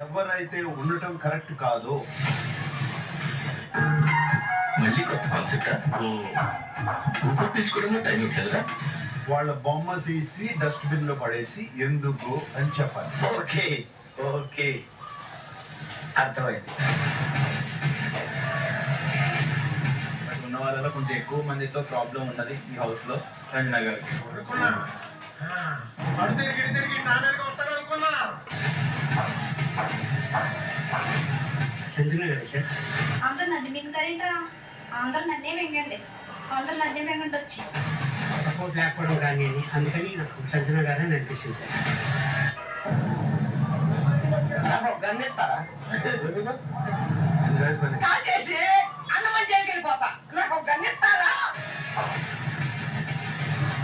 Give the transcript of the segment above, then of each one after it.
ఎవరైతే ఉండటం కరెక్ట్ కాదో మళ్ళీ కొత్త కాన్సెప్ట్ తీసుకోవడంలో టైం ఇవ్వలేదురా. వాళ్ళ బొమ్మ తీసి డస్ట్బిన్ లో పడేసి ఎందుకు అని చెప్పాలి. ఓకే ఓకే అర్థమైంది. ఉన్న వాళ్ళలో కొంచెం ఎక్కువ మందితో ప్రాబ్లం ఉన్నది ఈ హౌస్ లో సంజన గారికి. సంజన గారు సార్ అందరు నన్ను మింగుతారేంట్రా? అందరు నన్నే మింగండి, అందరు నన్నే మింగండి వచ్చి. సపోర్ట్ లేకపోవడం కానీ అందుకని నాకు సంజన గారే అనిపిస్తుంది సార్. గన్నెత్తారా కాల్చేసి అన్నమని జైలుకి వెళ్ళిపోతా. నాకు గన్నెత్తారా?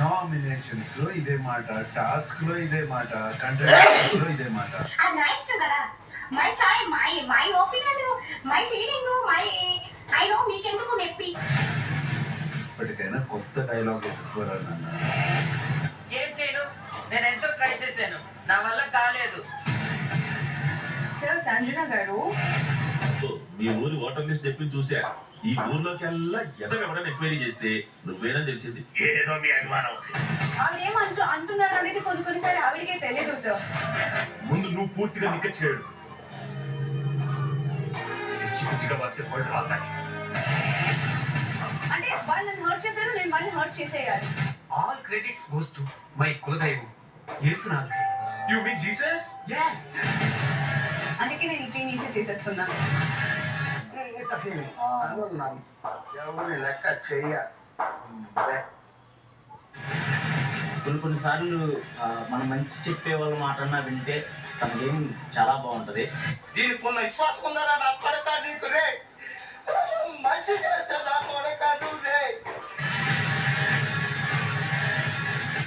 నామినేషన్స్ లో ఇదే మాట, టాస్క్ లో ఇదే మాట, కంటెంట్ లో ఇదే మాట. నా ఇష్టం కదా, my chai, my opinion, my feeling, I know. మీకెందుకు నొప్పి? ఇప్పటికైనా కొత్త డైలాగ్ ఎత్తుకోరా నాన్న. ఏం చేయను, నేను ఎంతో ట్రై చేశాను, నా వల్ల కాలేదు. సార్ సంజన గారు, మీ ఊరి ఓటర్ లిస్ట్ తెప్పి చూసా. ఈ ఊర్లోకి వెళ్ళా ఎవరైనా ఎంక్వైరీ చేస్తే నువ్వేనా తెలిసింది. ఏదో మీ అభిమానం. అదేమంటూ అంటున్నారు అనేది కొన్నిసారి ఆవిడకే తెలియదు సార్. ముందు నువ్వు పూర్తిగా నిక్క చేయడు. పిచ్చి పిచ్చిగా పడితే పడి రాస్తాయి. అంటే వాళ్ళు నన్ను హర్ట్ చేశారు, నేను మళ్ళీ హర్ట్ చేసేయాలి. All credits goes to my కులదైవం Yesunath. You mean Jesus? yes అందుకే నేను ఈ నుంచి తీసేస్తున్నాను. ఎవరి లెక్క చెయ్య. కొన్నిసార్లు మనం మంచి చెప్పే వాళ్ళ మాట అన్నా వింటే తన గేమ్ చాలా బాగుంటది. దీనికి ఉన్న విశ్వాసం ఉందరా నా కొడక నీకు రే? మంచి చేస్తే నా కొడక నువ్వు రే.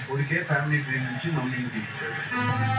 కొడుకే ఫ్యామిలీ ట్రీ నుంచి మమ్మీని తీసుకెళ్ళాడు.